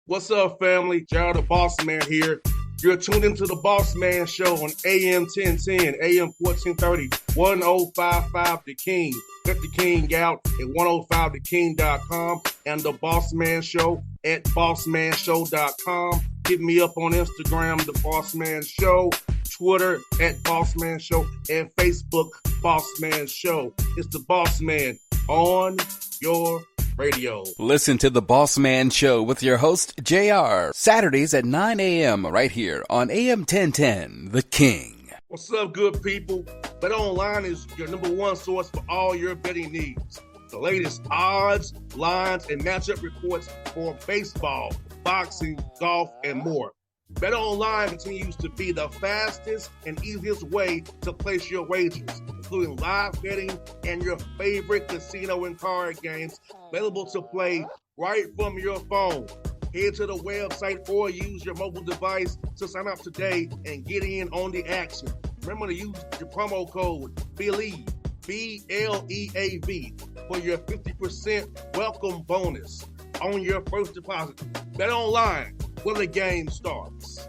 What's up, family? Gerald the Bossman here. You're tuned into the Bossman Show on AM 1010, AM 1430, 1055 The King. Let the King out at 105theking.com and the Bossman Show at bossmanshow.com. Hit me up on Instagram, The Bossman Show, Twitter at Bossman Show, and Facebook, Bossman Show. It's the Bossman on your radio. Listen to the Bossman Show with your host, JR, Saturdays at 9 a.m. right here on AM 1010, The King. What's up, good people? Bet Online is your number one source for all your betting needs. The latest odds, lines, and matchup reports for baseball, boxing, golf, and more. Bet Online continues to be the fastest and easiest way to place your wagers, including live betting and your favorite casino and card games available to play right from your phone. Head to the website or use your mobile device to sign up today and get in on the action. Remember to use your promo code BELIEVE, B-L-E-A-V, for your 50% welcome bonus on your first deposit. Bet Online, where the game starts.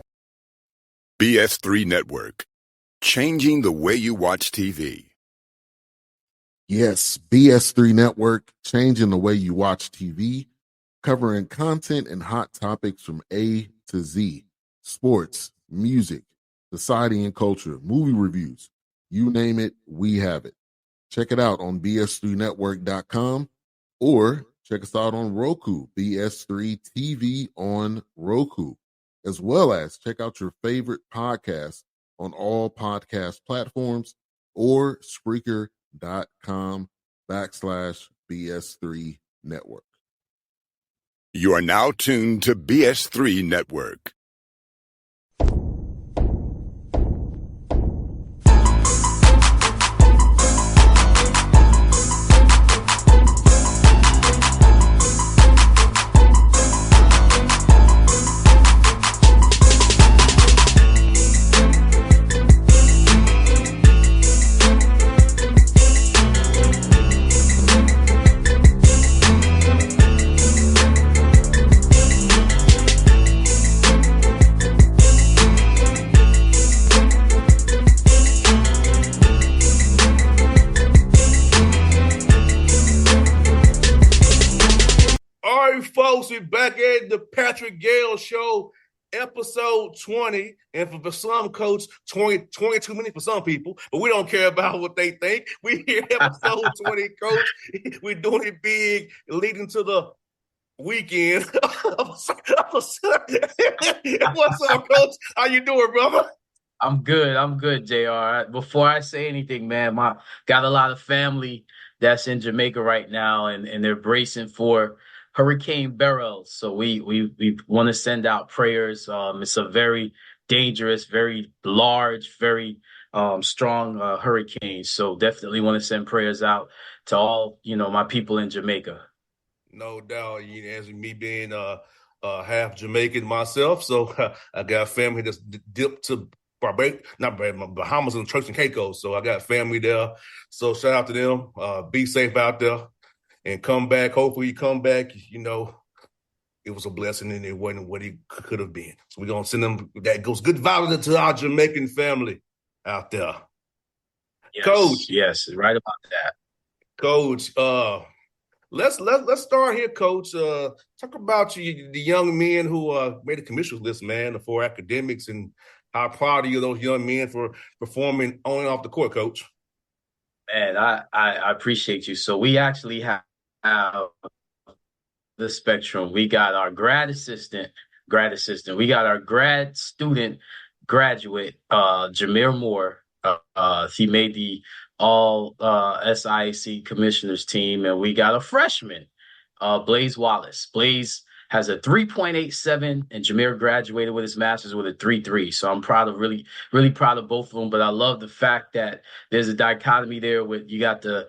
BS3 Network, changing the way you watch TV. Yes, BS3 Network, changing the way you watch TV, covering content and hot topics from A to Z, sports, music, society and culture, movie reviews, you name it, we have it. Check it out on bs3network.com or check us out on Roku, BS3 TV on Roku, as well as check out your favorite podcast on all podcast platforms or Spreaker.com/BS3 Network. You are now tuned to BS3 Network. Folks, we're back at the Patrick Gayle Show, episode 20. And for some, Coach, 22 minutes for some people, but we don't care about what they think. We here episode 20, Coach. We're doing it big, leading to the weekend. What's up, Coach? How you doing, brother? I'm good, JR. Before I say anything, man, got a lot of family that's in Jamaica right now, and they're bracing for Hurricane Beryl. So we want to send out prayers. It's a very dangerous, very large, very strong hurricane. So definitely want to send prayers out to all, my people in Jamaica. No doubt. As me being half Jamaican myself, so I got family that's dipped to Bahamas and Turks and Caicos. So I got family there. So shout out to them. Be safe out there. And come back. Hopefully you come back. It was a blessing and it wasn't what it could have been. So we're going to send them, that goes good vibes to our Jamaican family out there. Yes, Coach. Yes, right about that. Coach, let's start here, Coach. Talk about the young men who made the commissioners list, man, for academics, and how proud of you those young men for performing on and off the court, Coach. Man, I appreciate you. So we actually have the spectrum. We got our grad assistant. We got our grad student graduate, Jameer Moore. He made the all SIAC commissioners team. And we got a freshman, Blaze Wallace. Blaze has a 3.87, and Jameer graduated with his master's with a 3.3. So I'm really proud of both of them. But I love the fact that there's a dichotomy there with you got the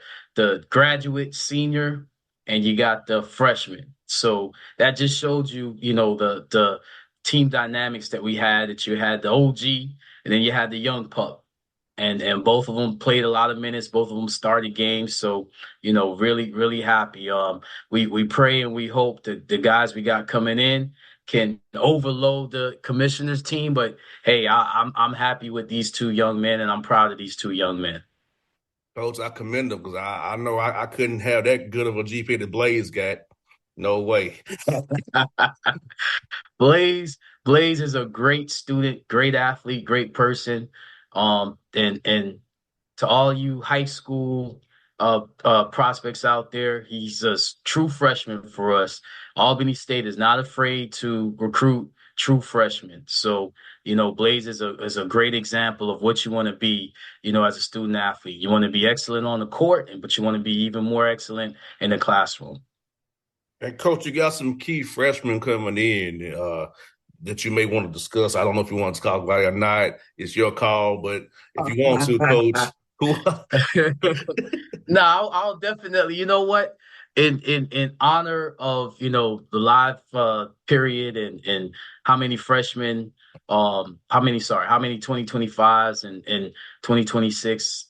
graduate senior and you got the freshman. So that just showed you, the team dynamics that we had, that you had the OG and then you had the young pup. And both of them played a lot of minutes. Both of them started games. So, really, really happy. We pray and we hope that the guys we got coming in can overload the commissioner's team. But hey, I'm happy with these two young men, and I'm proud of these two young men. Coach, I commend them because I know I couldn't have that good of a GP that Blaze got. No way. Blaze is a great student, great athlete, great person. And to all you high school prospects out there, he's a true freshman for us. Albany State is not afraid to recruit true freshmen. So, Blaze is a great example of what you want to be, as a student athlete. You want to be excellent on the court, but you want to be even more excellent in the classroom. And Coach, you got some key freshmen coming in that you may want to discuss. I don't know if you want to talk about it or not. It's your call, but if you want to, Coach, who? No, I'll definitely. You know what? In honor of the live period and how many freshmen, how many 2025s and 2026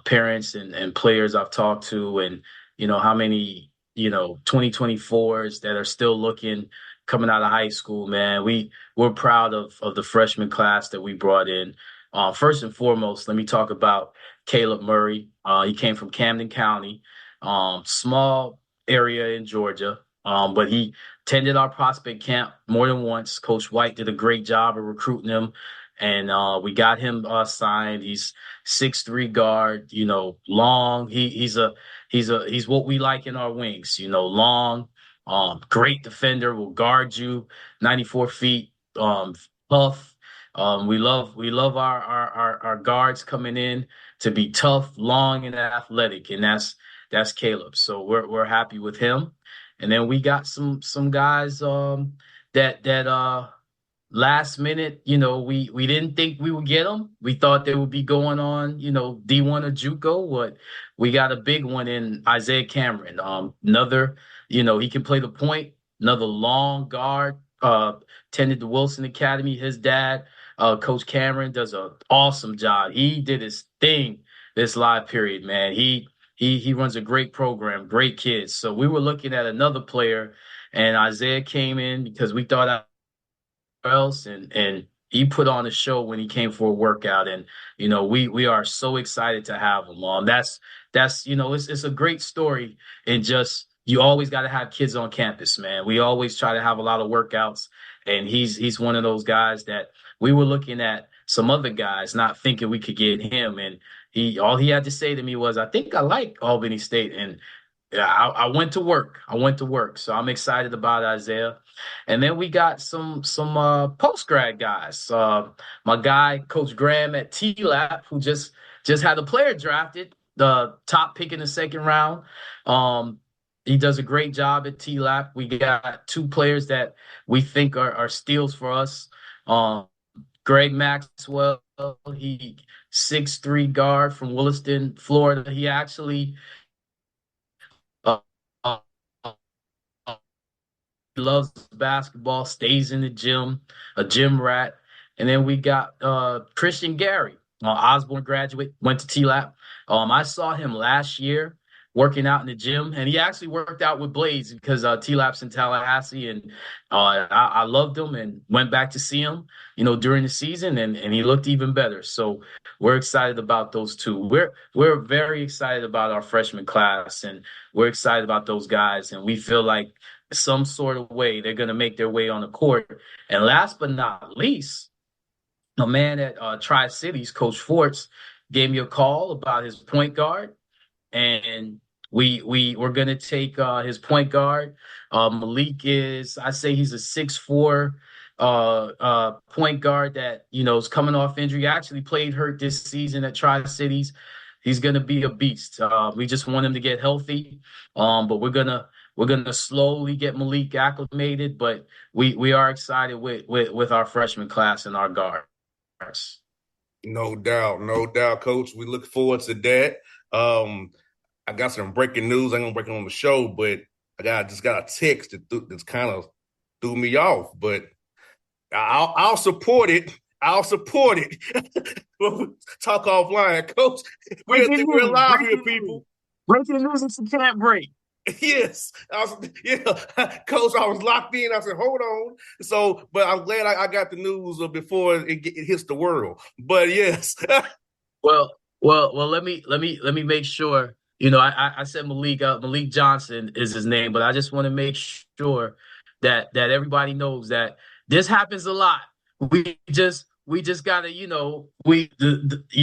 parents and players I've talked to, and how many 2024s that are still looking coming out of high school, man. We're proud of the freshman class that we brought in. First and foremost, let me talk about Caleb Murray. He came from Camden County, small area in Georgia, but he attended our prospect camp more than once. Coach White did a great job of recruiting him, and we got him signed. He's 6'3" guard, long. He's what we like in our wings, long, great defender, will guard you 94 feet, tough. We love our guards coming in to be tough, long, and athletic, and that's Caleb. So we're happy with him. And then we got some guys that last minute, we didn't think we would get them. We thought they would be going on, D1 or JUCO, but we got a big one in Isaiah Cameron. Another, he can play the point, another long guard, attended the Wilson Academy. His dad, Coach Cameron, does an awesome job. He did his thing this live period, man. He runs a great program, great kids. So we were looking at another player, and Isaiah came in because we thought else, and he put on a show when he came for a workout, and we are so excited to have him on. That's it's a great story, and just you always got to have kids on campus, man. We always try to have a lot of workouts, and he's one of those guys that we were looking at some other guys, not thinking we could get him, and all he had to say to me was, "I think I like Albany State," and yeah, I went to work. So I'm excited about Isaiah. And then we got some post grad guys. My guy, Coach Graham at T-Lap, who just had a player drafted, the top pick in the second round. He does a great job at T-Lap. We got two players that we think are steals for us. Greg Maxwell, he 6'3" guard from Williston, Florida. He actually uh, loves basketball, stays in the gym, a gym rat. And then we got Christian Gary, Osborne graduate, went to T-Lap. I saw him last year working out in the gym, and he actually worked out with Blaze because T-Lap's in Tallahassee, and I loved him and went back to see him, during the season, and he looked even better. So we're excited about those two. We're very excited about our freshman class, and we're excited about those guys, and we feel like some sort of way they're going to make their way on the court. And last but not least, a man at Tri-Cities, Coach Forts, gave me a call about his point guard, and we're going to take his point guard. Malik he's a 6'4" point guard that is coming off injury. He actually played hurt this season at Tri-Cities. He's going to be a beast. We just want him to get healthy, but we're gonna slowly get Malik acclimated. But we are excited with our freshman class and our guards. No doubt, Coach. We look forward to that. I got some breaking news. I'm gonna break it on the show, but I just got a text that's kind of threw me off. But I'll support it. Talk offline, Coach. We're live here, people. Breaking news, it's a camp break. Yes, Coach. I was locked in. I said, "Hold on." So, but I'm glad I got the news before it hits the world. But yes, Well. Let me make sure. I said Malik Johnson is his name, but I just want to make sure that everybody knows that this happens a lot. We just gotta, you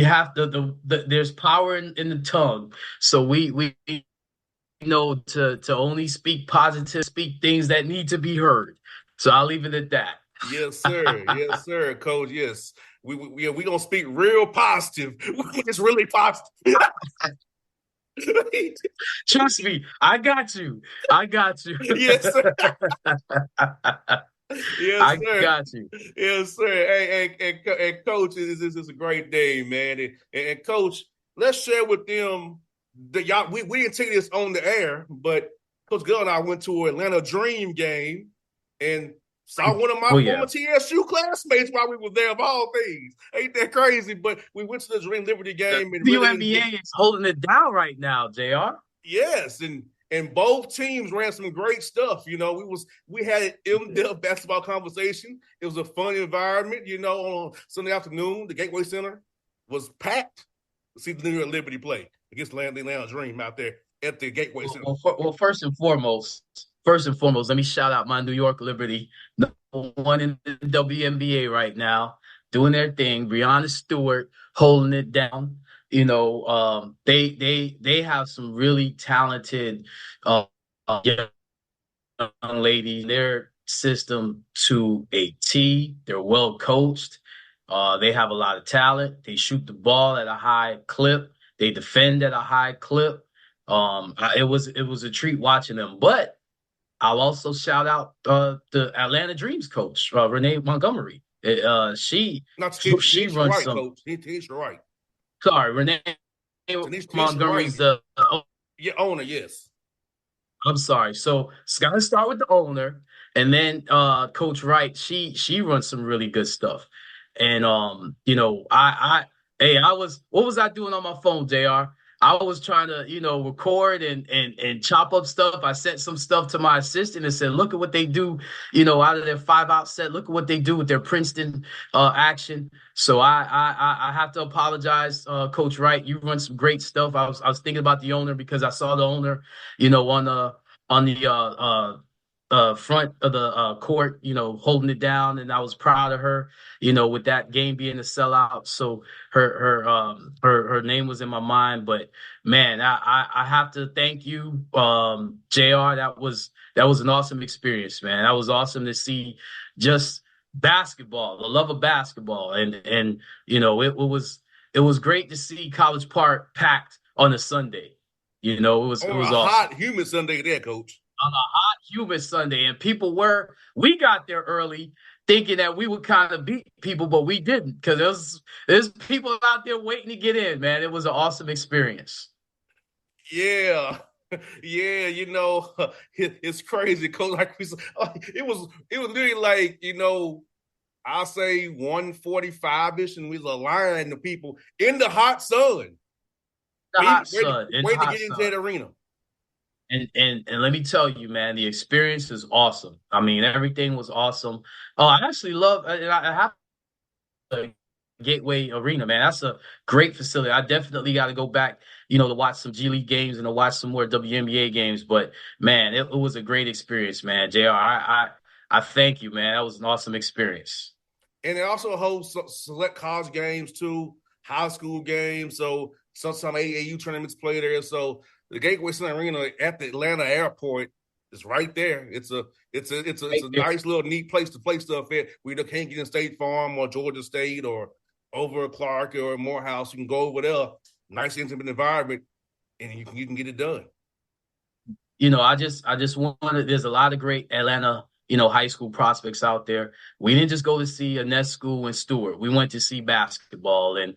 have there's power in the tongue, so we to only speak positive, speak things that need to be heard. So I'll leave it at yes, sir. that. Yes, sir, Coach. Yes, we gonna speak real positive. It's really positive. Trust me, I got you. I got you. Yes, sir. Yes, I sir. got you. Yes, sir. And Coach, this is a great day, man. And Coach, let's share with them that y'all. We didn't take this on the air, but Coach Gayle and I went to an Atlanta Dream game and saw one of my Oh yeah. former TSU classmates while we were there. Of all things, ain't that crazy? But we went to the Dream Liberty The game and really WNBA is holding it down right now, JR. yes, and both teams ran some great stuff. We had an in-depth basketball conversation. It was a fun environment. On Sunday afternoon, the Gateway Center was packed to see the New York Liberty play against the Atlanta Dream out there at the Gateway Center. Well, first and foremost, let me shout out my New York Liberty, number one in the WNBA right now, doing their thing. Breonna Stewart holding it down. They have some really talented young ladies. Their system to a T. They're well coached. They have a lot of talent. They shoot the ball at a high clip. They defend at a high clip. It was a treat watching them. But I'll also shout out the Atlanta Dreams coach, Renee Montgomery. She Not she Tanisha runs Wright, some. Coach. Tanisha Wright. Sorry, Renee Tanisha Wright, Montgomery's the your owner, yes. I'm sorry. So it's gotta start with the owner, and then Coach Wright. She runs some really good stuff, and I was what was I doing on my phone, Jr. I was trying to record and chop up stuff. I sent some stuff to my assistant and said, look at what they do, out of their 5-out set. Look at what they do with their Princeton action. So I have to apologize, Coach Wright. You run some great stuff. I was thinking about the owner because I saw the owner, on the front of the court, holding it down, and I was proud of her, with that game being a sellout. So her name was in my mind. But man, I have to thank you, JR. That was an awesome experience, man. That was awesome to see just basketball, the love of basketball, and it was great to see College Park packed on a Sunday. It was On it a was awesome hot, humid Sunday there, Coach. on a hot, humid Sunday, and we got there early thinking that we would kind of beat people, but we didn't because there's people out there waiting to get in, man. It was an awesome experience. Yeah. Yeah, it's crazy, Coach. It was literally like, I'll say 1:45-ish, and we was a line of people in the hot sun, The waiting, hot sun, in the waiting to hot get into sun. that arena. And let me tell you, man, the experience is awesome. I mean, everything was awesome. Oh, I actually love, and I have the Gateway Arena, man. That's a great facility. I definitely got to go back, to watch some G League games and to watch some more WNBA games. But man, it was a great experience, man. JR, I thank you, man. That was an awesome experience. And it also hosts select college games too, high school games. So some AAU tournaments play there. So the Gateway Center Arena at the Atlanta airport is right there. It's a nice little neat place to play stuff at. We can't get in State Farm or Georgia State or over at Clark or Morehouse. You can go over there, nice intimate environment, and you can get it done. I just wanted. There's a lot of great Atlanta, high school prospects out there. We didn't just go to see a Nest school in Stewart. We went to see basketball and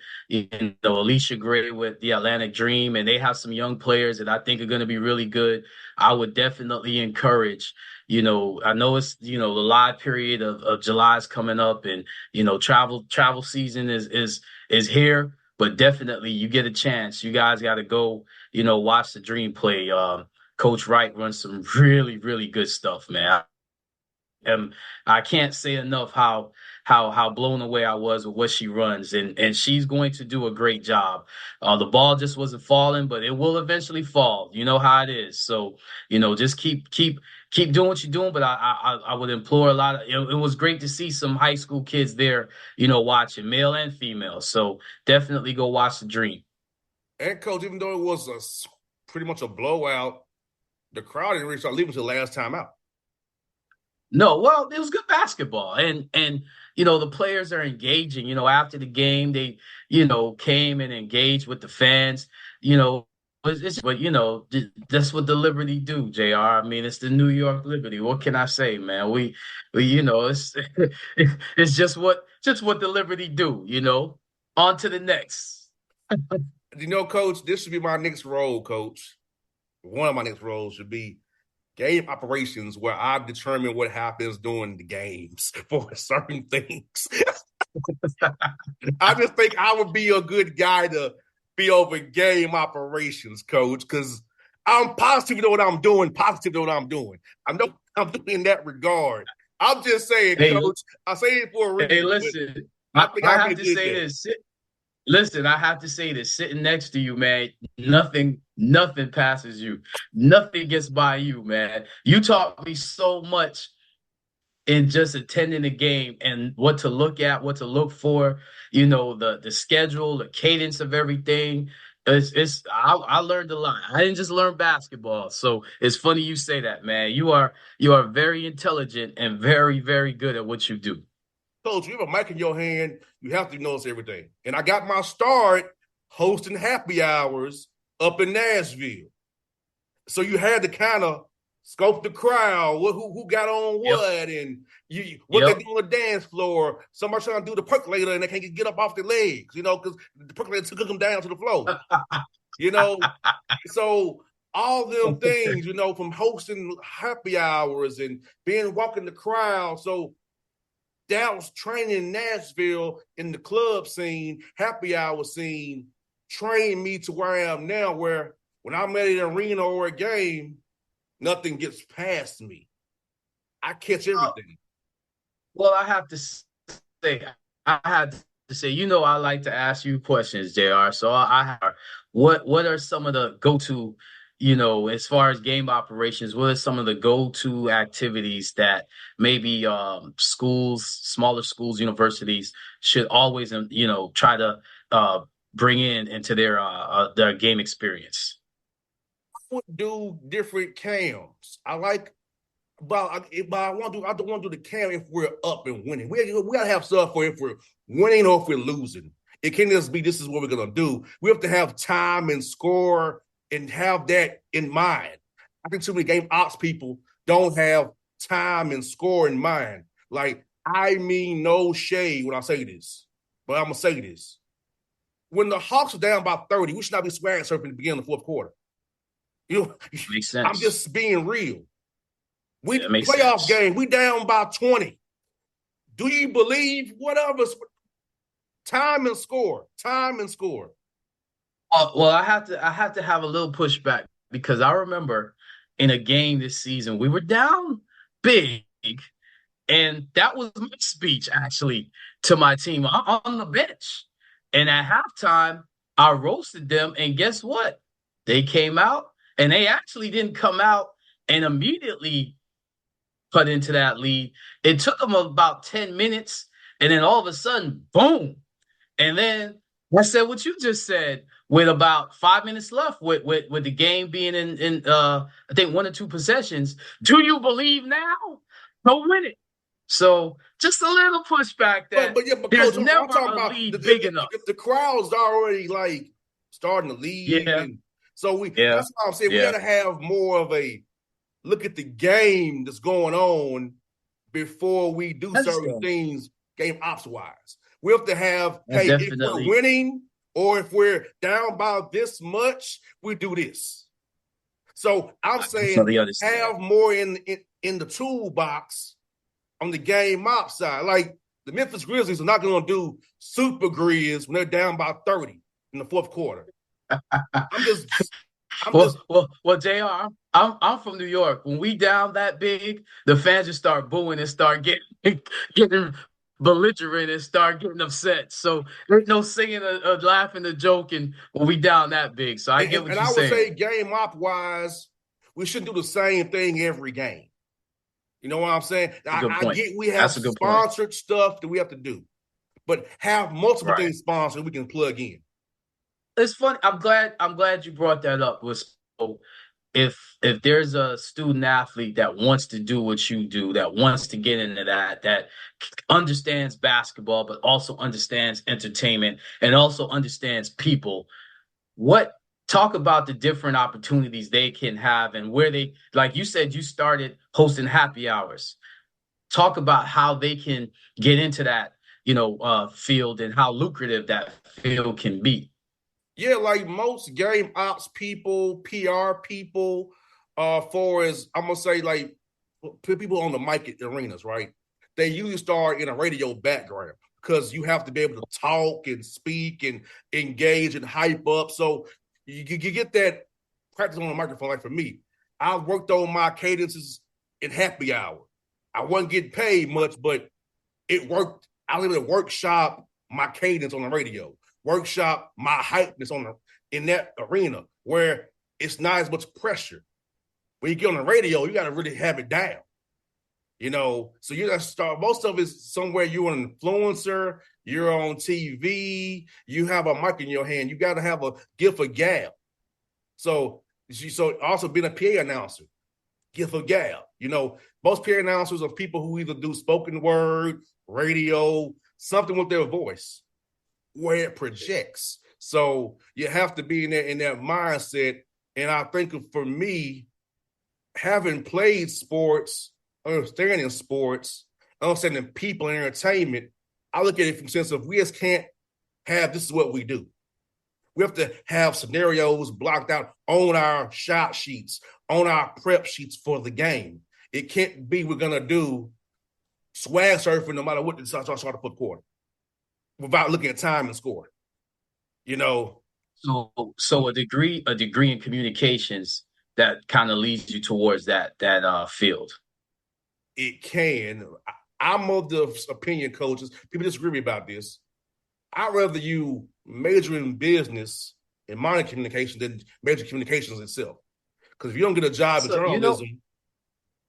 Alicia Gray with the Atlantic Dream, and they have some young players that I think are going to be really good. I would definitely encourage. I know it's the live period of July is coming up, and travel season is here. But definitely, you get a chance. You guys got to go. Watch the Dream play. Coach Wright runs some really, really good stuff, man. I can't say enough how blown away I was with what she runs, and she's going to do a great job. The ball just wasn't falling, but it will eventually fall. You know how it is. So just keep doing what you're doing. But I would implore a lot of. It was great to see some high school kids there, watching, male and female. So definitely go watch the Dream. And coach, even though it was pretty much a blowout, the crowd didn't really start leaving until the last time out. No, well, it was good basketball, and the players are engaging. After the game, they came and engaged with the fans. But that's what the Liberty do, Jr. I mean, it's the New York Liberty. What can I say, man? We it's it's just what the Liberty do. On to the next. Coach, this should be my next role, coach. One of my next roles should be game operations, where I determine what happens during the games for certain things. I just think I would be a good guy to be over game operations, coach, because I'm positive what I'm doing. I know I'm doing in that regard. I'm just saying, coach. I say it for a reason. Hey, listen. I have to say this. Listen, I have to say this. Sitting next to you, man, nothing passes you. Nothing gets by you, man. You taught me so much in just attending the game and what to look at, what to look for, the schedule, the cadence of everything. I learned a lot. I didn't just learn basketball. So it's funny you say that, man. You are very intelligent and very, very good at what you do. Coach, you have a mic in your hand, you have to notice everything. And I got my start hosting happy hours up in Nashville. So you had to kind of scope the crowd, who got on what, and what they do on the dance floor. Somebody trying to do the percolator and they can't get up off their legs, because the percolator took them down to the floor. So all them things, from hosting happy hours and walking the crowd. So that was training in Nashville in the club scene, happy hour scene, trained me to where I am now, where when I'm at an arena or a game, nothing gets past me. I catch everything. Well, I have to say, I like to ask you questions, JR. So what are some of the go-to, as far as game operations, what are some of the go-to activities that maybe schools, smaller schools, universities should always, try to bring into their game experience? I would do different cams. I like, but I don't want to do the cam if we're up and winning. We got to have stuff for if we're winning or if we're losing. It can't just be this is what we're gonna do. We have to have time and score and have that in mind. I think too many game ops people don't have time and score in mind. Like, I mean no shade when I say this, but I'm going to say this. When the Hawks are down by 30, we should not be swag surfing at the beginning of the fourth quarter. Makes sense. I'm just being real. Playoff game, we down by 20. Do you believe whatever? Time and score. Well, I have to have a little pushback because I remember in a game this season we were down big, and that was my speech actually to my team on the bench. And at halftime, I roasted them, and guess what? They came out, and they actually didn't come out and immediately cut into that lead. It took them about 10 minutes, and then all of a sudden, boom. And then I said what you just said with about 5 minutes left with the game being in I think 1 or 2 possessions. Do you believe now? Go win it. So just a little pushback that but there's Coach, never a lead big enough. If the crowd's already like starting to leave. Yeah. And so that's why I'm saying we got to have more of a look at the game that's going on before we do certain things game ops wise. We have to have, if we're winning or if we're down by this much, we do this. So I'm saying have more in the toolbox on the game ops side. Like the Memphis Grizzlies are not going to do super grizz when they're down by 30 in the fourth quarter. Well, JR, I'm from New York. When we down that big, the fans just start booing and start getting belligerent and start getting upset. So there's no singing or laughing or joking when we down that big. So I get what And you're I would saying. say game op wise, we shouldn't do the same thing every game. You know what I'm saying? That's a good I point. get we have That's a good point. sponsored stuff that we have to do, but have multiple Right. things sponsored we can plug in. It's funny. I'm glad you brought that up. So if there's a student athlete that wants to do what you do, that wants to get into that understands basketball, but also understands entertainment and also understands people, what talk about the different opportunities they can have and where they, like you said, you started hosting happy hours. Talk about how they can get into that, field and how lucrative that field can be. Yeah, like most game ops people, PR people, for as I'm gonna say, like people on the mic at the arenas, right? They usually start in a radio background because you have to be able to talk and speak and engage and hype up. So you get that practice on the microphone. Like for me, I worked on my cadences in happy hour. I wasn't getting paid much, but it worked. I was able to workshop my cadence on the radio, workshop my hypeness in that arena where it's not as much pressure. When you get on the radio, you got to really have it down. So you got to start. Most of it's somewhere you're an influencer, you're on TV, you have a mic in your hand. You got to have a gift of gab. So also being a PA announcer, gift of gab. Most PA announcers are people who either do spoken word, radio, something with their voice where it projects. So you have to be in that mindset. And I think for me, having played sports, understanding sports, understanding people and entertainment, I look at it from the sense of we just can't have this is what we do. We have to have scenarios blocked out on our shot sheets, on our prep sheets for the game. It can't be we're going to do swag surfing no matter what the start of the fourth quarter without looking at time and score. So a degree in communications that kind of leads you towards that field. It can. I'm of the opinion, coaches, people disagree with me about this. I'd rather you major in business and minor communication than major communications itself. Because if you don't get a job in journalism,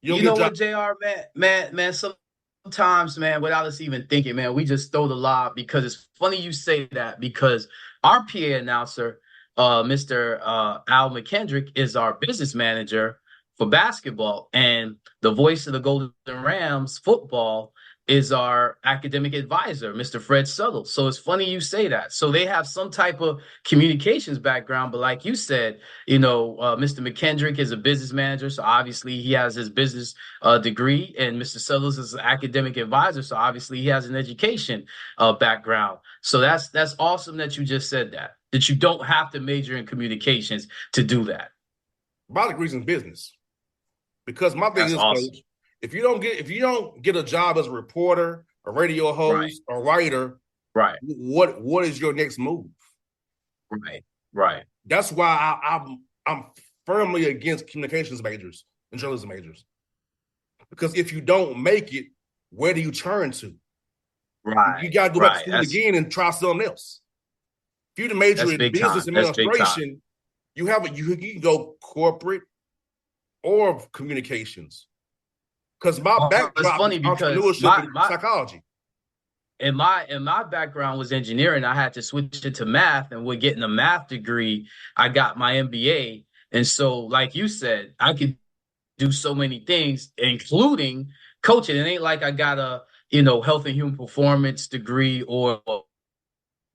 you don't get a job. What, JR, man, sometimes, man, without us even thinking, man, we just throw the lob because it's funny you say that because our PA announcer, Mr. Al McKendrick, is our business manager for basketball, and the voice of the Golden Rams football is our academic advisor, Mr. Fred Suttle. So it's funny you say that. So they have some type of communications background, but like you said, Mr. McKendrick is a business manager, so obviously he has his business degree, and Mr. Suttle is an academic advisor, so obviously he has an education background. So that's awesome that you just said that you don't have to major in communications to do that. My degree's in business. Because my thing That's is, awesome. Coach, if you don't get a job as a reporter, a radio host, a writer, right, what is your next move? Right. That's why I'm firmly against communications majors and journalism majors. Because if you don't make it, where do you turn to? Right. You got to go back to school again and try something else. If you're the major in business administration, you can go corporate or communications. Because my background is entrepreneurship and psychology. And my background was engineering. I had to switch it to math, and with getting a math degree, I got my MBA. And so, like you said, I could do so many things, including coaching. It ain't like I got a health and human performance degree or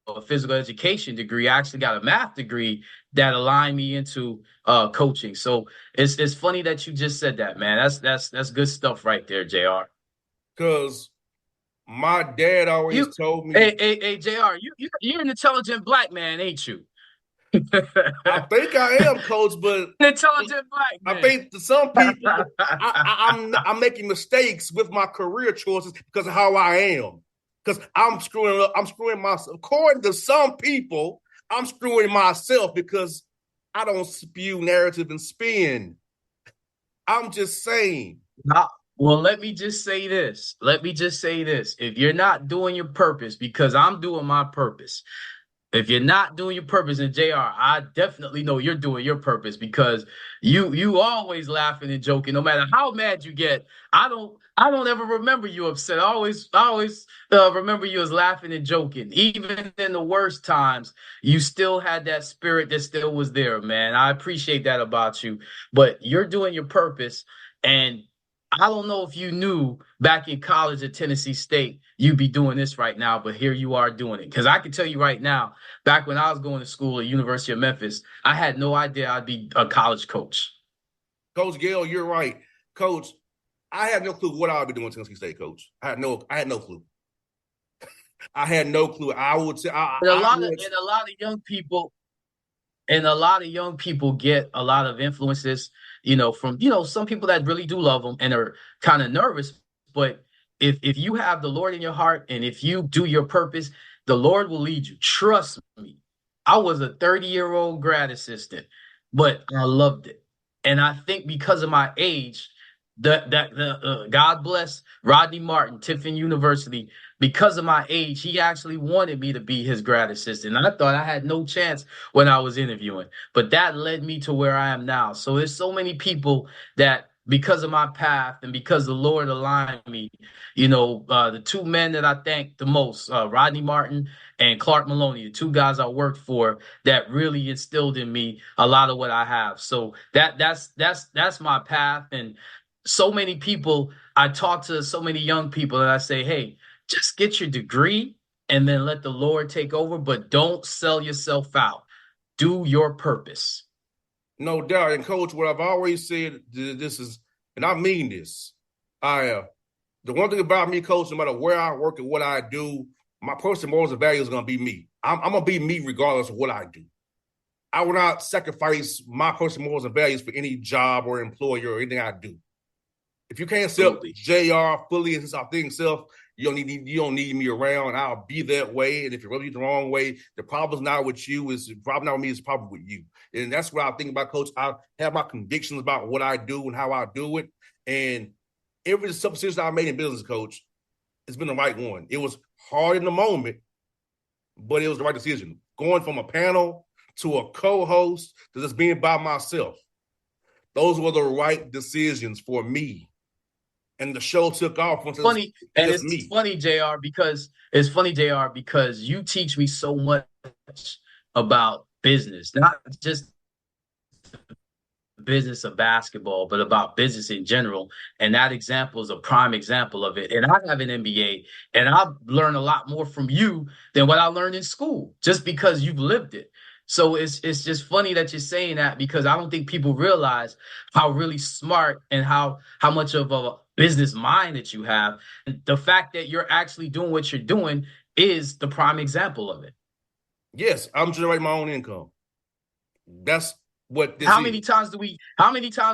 a physical education degree. I actually got a math degree that aligned me into coaching. So it's funny that you just said that, man. That's good stuff right there, JR. Because my dad always told me, hey, JR, you're an intelligent black man, ain't you? I think I am, Coach, but intelligent black man. I think to some people, I'm making mistakes with my career choices because of how I am. Because I'm screwing up. I'm screwing myself. According to some people, I'm screwing myself because I don't spew narrative and spin. I'm just saying. Well, let me just say this. If you're not doing your purpose, because I'm doing my purpose, if you're not doing your purpose in JR, I definitely know you're doing your purpose because you always laughing and joking, no matter how mad you get. I don't ever remember you upset. I always remember you as laughing and joking. Even in the worst times, you still had that spirit that still was there, man. I appreciate that about you. But you're doing your purpose, and I don't know if you knew back in college at Tennessee State, you'd be doing this right now, but here you are doing it. Because I can tell you right now, back when I was going to school at University of Memphis, I had no idea I'd be a college coach. Coach Gayle, you're right. Coach, I had no clue what I would be doing at Tennessee State, Coach. I had no clue. I had no clue. I would say And a lot of young people get a lot of influences, from some people that really do love them and are kind of nervous. But if you have the Lord in your heart and if you do your purpose, the Lord will lead you. Trust me. I was a 30-year-old grad assistant, but I loved it. And I think because of my age, God bless Rodney Martin, Tiffin University. Because of my age, he actually wanted me to be his grad assistant. And I thought I had no chance when I was interviewing, but that led me to where I am now. So there's so many people that, because of my path and because the Lord aligned me, the two men that I thank the most, Rodney Martin and Clark Maloney, the two guys I worked for that really instilled in me a lot of what I have. So that's my path. And so many people, I talk to so many young people and I say, hey, just get your degree and then let the Lord take over, but don't sell yourself out. Do your purpose. no doubt. And Coach, what I've always said, this is, and I mean this. The one thing about me, Coach, no matter where I work and what I do, my personal morals and values are going to be me. I'm going to be me regardless of what I do. I will not sacrifice my personal morals and values for any job or employer or anything I do. If you can't accept JR fully as his authentic self, you don't need me around. I'll be that way. And if you rub me the wrong way, the problem's not with you. It's probably not with me. It's probably with you. And that's what I think about, Coach. I have my convictions about what I do and how I do it. And every decision I made in business, Coach, it's been the right one. It was hard in the moment, but it was the right decision. Going from a panel to a co-host to just being by myself, those were the right decisions for me. And the show took off. It's funny, JR, because you teach me so much about business, not just business of basketball, but about business in general. And that example is a prime example of it. And I have an MBA, and I've learned a lot more from you than what I learned in school, just because you've lived it. So it's just funny that you're saying that, because I don't think people realize how really smart and how much of a business mind that you have. And the fact that you're actually doing what you're doing is the prime example of it. Yes, I'm generating my own income. That's what this How is. many times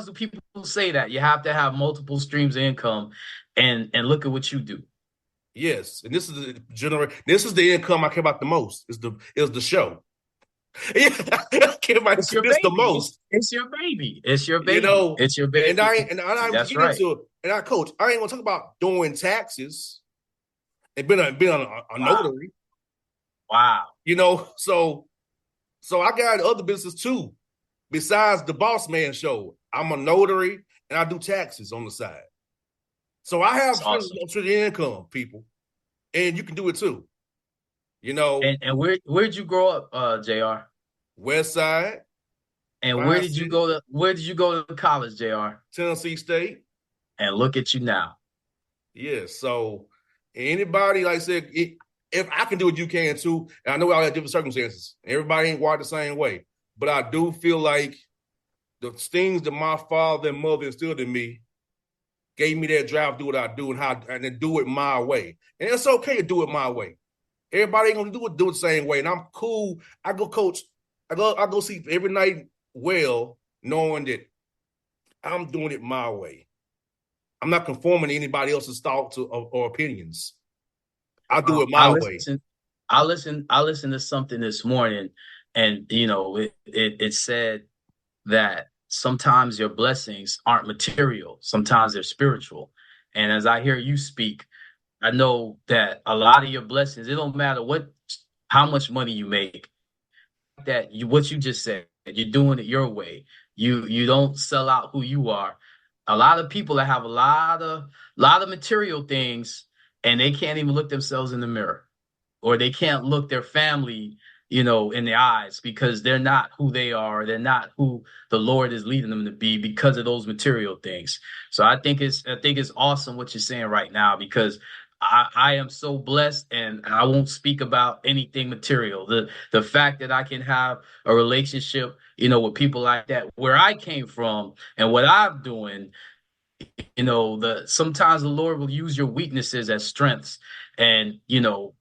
do people say that you have to have multiple streams of income, and look at what you do? Yes, and this is the income I care about the most. Is the show. Yeah, I care about this the most. It's your baby. It's your baby. It's your baby. And I ain't into it. And Coach, I ain't gonna talk about doing taxes and being a notary. Wow. So I got other business too. Besides the Bossman show, I'm a notary and I do taxes on the side. So I have awesome income, people, and you can do it too. And where'd you grow up, JR? West Side. And where did you go to college, JR? Tennessee State. And look at you now. Yeah. So anybody, like I said, if I can do it, you can too. And I know we all have different circumstances. Everybody ain't wired the same way. But I do feel like the things that my father and mother instilled in me gave me that drive to do what I do and to do it my way. And it's okay to do it my way. Everybody ain't gonna do it the same way. And I'm cool. I go coach. I go sleep every night well, knowing that I'm doing it my way. I'm not conforming to anybody else's thoughts or opinions. I do it my way. I listened to something this morning, and it said that sometimes your blessings aren't material. Sometimes they're spiritual. And as I hear you speak, I know that a lot of your blessings, it don't matter how much money you make, that what you just said, you're doing it your way. You don't sell out who you are. A lot of people that have a lot of material things and they can't even look themselves in the mirror, or they can't look their family, in the eyes, because they're not who they are. They're not who the Lord is leading them to be because of those material things. So I think it's awesome what you're saying right now, because I am so blessed, and I won't speak about anything material. The fact that I can have a relationship, with people like that, where I came from and what I'm doing, the sometimes the Lord will use your weaknesses as strengths. And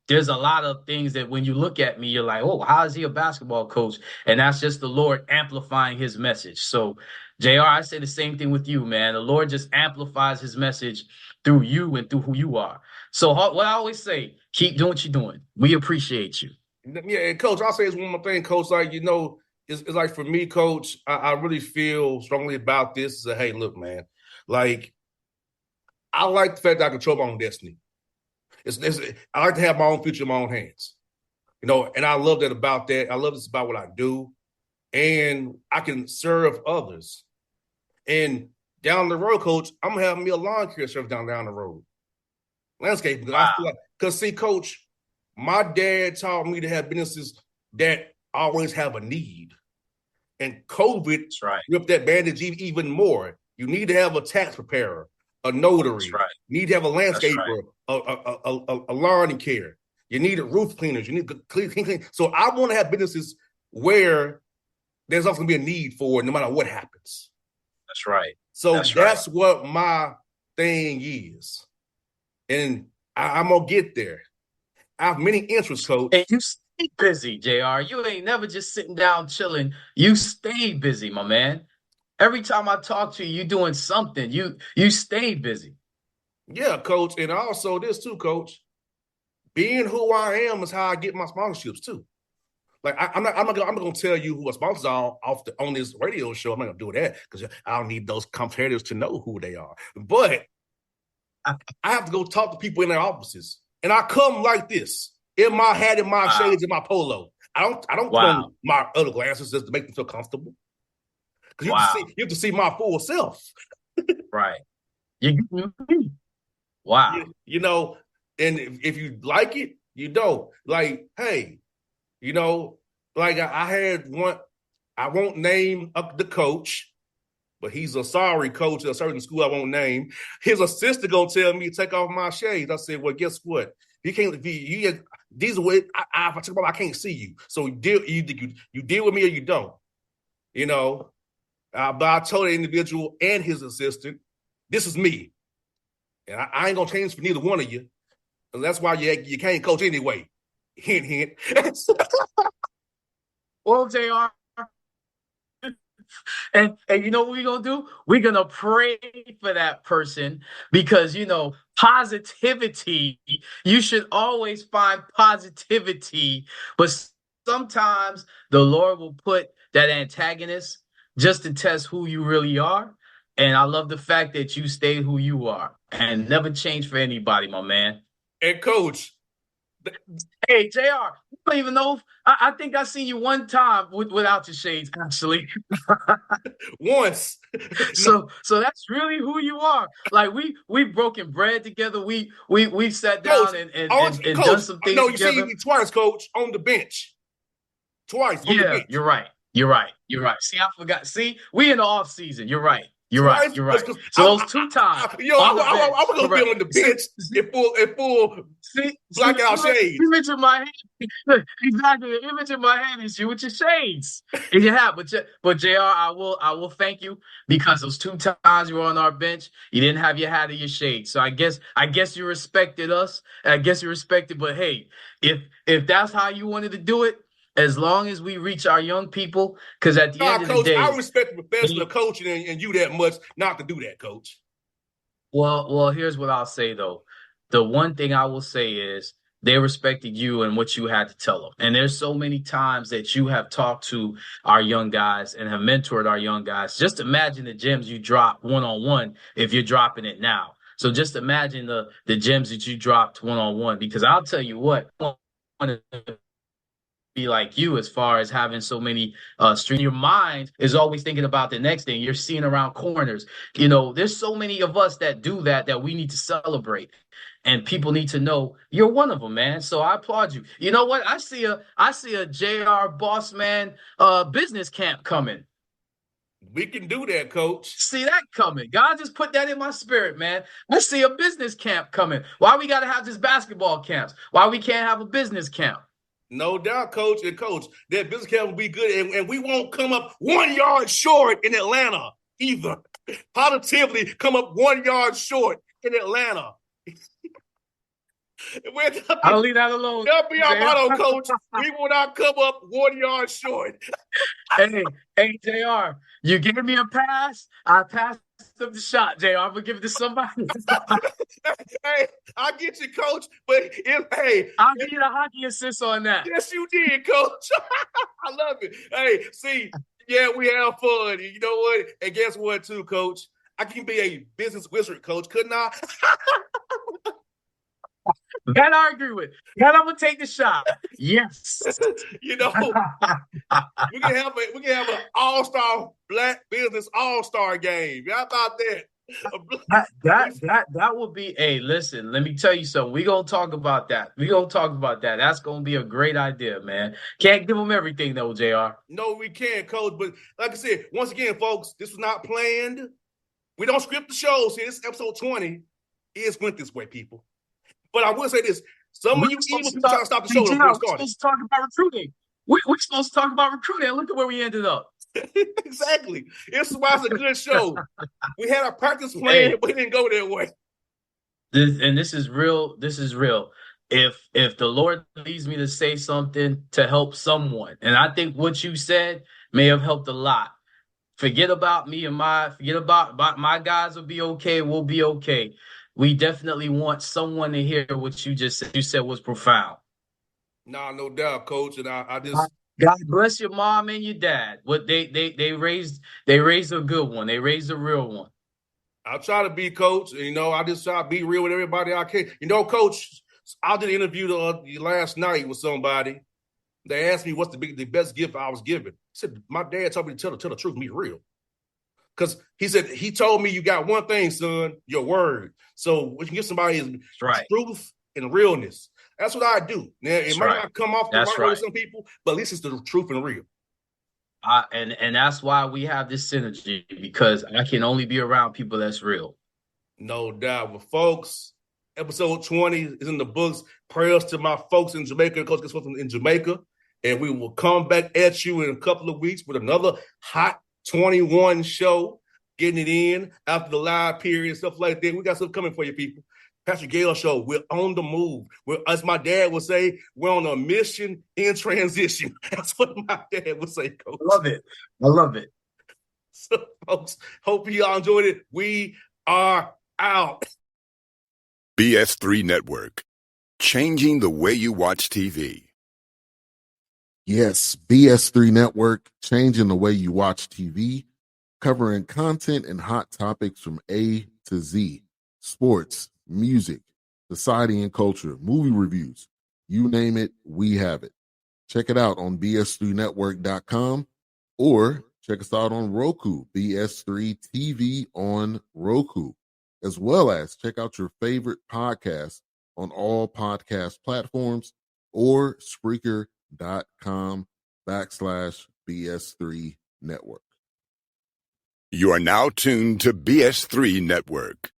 there's a lot of things that when you look at me, you're like, oh, how is he a basketball coach? And that's just the Lord amplifying his message. So JR, I say the same thing with you, man. The Lord just amplifies his message through you and through who you are. So what I always say, keep doing what you're doing. We appreciate you. Yeah, and Coach, I'll say this one more thing, Coach. Like, it's like for me, Coach, I really feel strongly about this. Hey, look, man, like, I like the fact that I control my own destiny. I like to have my own future in my own hands. And I love that about that. I love this about what I do. And I can serve others. And down the road, Coach, I'm going to have me a lawn care service down the road. Landscaping. Wow. Because, see, Coach, my dad taught me to have businesses that always have a need. And COVID ripped that bandage even more. You need to have a tax preparer, a notary. That's right. You need to have a landscaper, a lawn care. You need roof cleaners. You need to clean. So I want to have businesses where there's also going to be a need for it no matter what happens. That's right. So that's what my thing is. And I'm going to get there. I have many interests, Coach. And you stay busy, JR. You ain't never just sitting down chilling. You stay busy, my man. Every time I talk to you, you're doing something. You stay busy. Yeah, Coach. And also this too, Coach. Being who I am is how I get my sponsorships too. Like I'm not gonna tell you who our sponsors are on this radio show. I'm not gonna do that because I don't need those competitors to know who they are. But I have to go talk to people in their offices, and I come like this in my hat, in my shades, in my polo. I don't put on my other glasses just to make them feel comfortable. Because you have to see my full self. Right. Wow. And if you like it, you don't. Like, hey, like I had one, I won't name up the coach, but he's a sorry coach at a certain school I won't name. His assistant gonna tell me to take off my shades. I said, well, guess what? You can't be. These are what I talk about. I can't see you, so you deal with me or you don't. But I told the individual and his assistant, this is me, and I ain't gonna change for neither one of you. And that's why you can't coach anyway. Hint, hint. Well, JR. And you know what we're going to do? We're going to pray for that person because, positivity, you should always find positivity. But sometimes the Lord will put that antagonist just to test who you really are. And I love the fact that you stay who you are and never change for anybody, my man. And Coach. Hey, JR, you don't even know. I think I seen you one time without your shades, actually. Once. So that's really who you are. Like we've broken bread together. We sat down Coach, and Coach, done some things you together. seen me twice, Coach, on the bench. Twice on the bench. You're right. See, I forgot. See, we in the off season. You're right. You're right. So those 2 times. I'm gonna be on the bench in full blackout shades. The image in my head, exactly. The image in my head is you with your shades. And you have, but JR, I will thank you because those 2 times you were on our bench, you didn't have your hat or your shades. So I guess you respected us. I guess you respected. But hey, if that's how you wanted to do it. As long as we reach our young people, because at the end of the day, I respect the professional coaching and you that much not to do that, Coach. Well, here's what I'll say though. The one thing I will say is they respected you and what you had to tell them. And there's so many times that you have talked to our young guys and have mentored our young guys. Just imagine the gems you drop one-on-one if you're dropping it now. So just imagine the gems that you dropped one-on-one, because I'll tell you what, I want to be like you as far as having so many streams. Your mind is always thinking about the next thing. You're seeing around corners. You know, there's so many of us that do that we need to celebrate. And people need to know you're one of them, man. So I applaud you. You know what? I see a JR Bossman business camp coming. We can do that, Coach. See that coming. God just put that in my spirit, man. I see a business camp coming. Why we got to have just basketball camps? Why we can't have a business camp? No doubt, Coach. And Coach, that business camp will be good. And we won't come up 1 yard short in Atlanta either. Positively come up 1 yard short in Atlanta. I'll leave that alone. That'll be our motto, Coach. We will not come up 1 yard short. Hey, JR, you give me a pass, I pass up the shot, JR. I'm going to give it to somebody. Hey, I get you, Coach. But I'll give you the hockey assist on that. Yes, you did, Coach. I love it. Hey, see, yeah, we have fun. You know what? And guess what, too, Coach? I can be a business wizard, Coach, couldn't I? That I agree with. That I'm gonna take the shot. Yes. You know, we can have an all-star black business all-star game. How about that? That would be listen, let me tell you something. We're gonna talk about that. That's gonna be a great idea, man. Can't give them everything though, JR. No, we can't, Coach. But like I said, once again, folks, this was not planned. We don't script the shows here. This is episode 20. It went this way, people. But I will say this: some of you evil people trying to stop the show. We're supposed to talk about recruiting. We're supposed to talk about recruiting. Look at where we ended up. Exactly. This is why it's a good show. We had a practice plan, but it didn't go that way. This is real. This is real. If the Lord leads me to say something to help someone, and I think what you said may have helped a lot. Forget about me and forget about my guys will be okay. We'll be okay. We definitely want someone to hear what you just said. You said was profound. No doubt, Coach. And I just God bless your mom and your dad. What they raised a good one. They raised a real one. I try to be, Coach. You know, I just try to be real with everybody I can. You know, Coach, I did an interview last night with somebody. They asked me what's the best gift I was given. I said, my dad told me to tell the truth, be real. Because he said, he told me you got one thing, son, your word. So what you can give somebody is truth and realness. That's what I do. Now, it might not come off the right way with some people, but at least it's the truth and real. And that's why we have this synergy, because I can only be around people that's real. No doubt. But folks, episode 20 is in the books. Prayers to my folks in Jamaica, Coach gets in Jamaica. And we will come back at you in a couple of weeks with another hot 21 show, getting it in after the live period, stuff like that. We got stuff coming for you, people. Pastor Gayle Show, we're on the move. As my dad would say, we're on a mission in transition. That's what my dad would say, Coach. I love it. So, folks, hope you all enjoyed it. We are out. BS3 Network, changing the way you watch TV. Yes, BS3 Network, changing the way you watch TV, covering content and hot topics from A to Z, sports, music, society and culture, movie reviews, you name it, we have it. Check it out on bs3network.com or check us out on Roku, BS3 TV on Roku, as well as check out your favorite podcast on all podcast platforms or Spreaker.com/BS3 Network. You are now tuned to BS3 Network.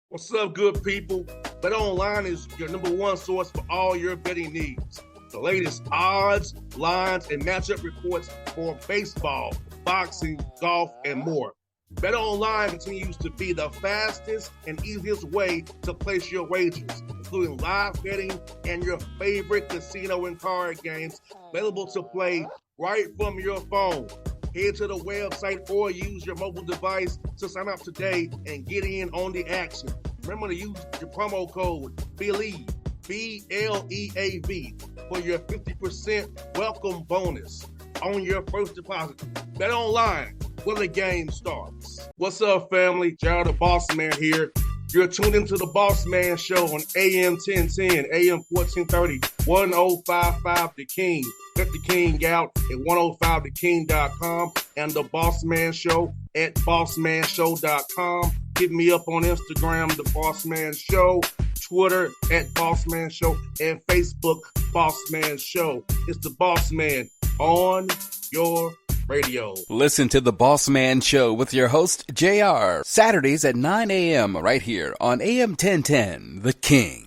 What's up, good people? Bet Online is your #1 source for all your betting needs. The latest odds, lines, and matchup reports for baseball, boxing, golf, and more. Bet Online continues to be the fastest and easiest way to place your wagers, including live betting and your favorite casino and card games available to play right from your phone. Head to the website or use your mobile device to sign up today and get in on the action. Remember to use your promo code BELIEVE. BLEAV, for your 50% welcome bonus on your first deposit. Bet online when the game starts. What's up, family? Jared the Bossman here. You're tuned into the Bossman Show on AM 1010, AM 1430, 1055 The King. Check The King out at 105theking.com and the Bossman Show at bossmanshow.com. Hit me up on Instagram, The Bossman Show, Twitter at Bossman Show, and Facebook, Bossman Show. It's the Bossman on your radio. Listen to the Bossman Show with your host, JR, Saturdays at 9 a.m. right here on AM 1010, The King.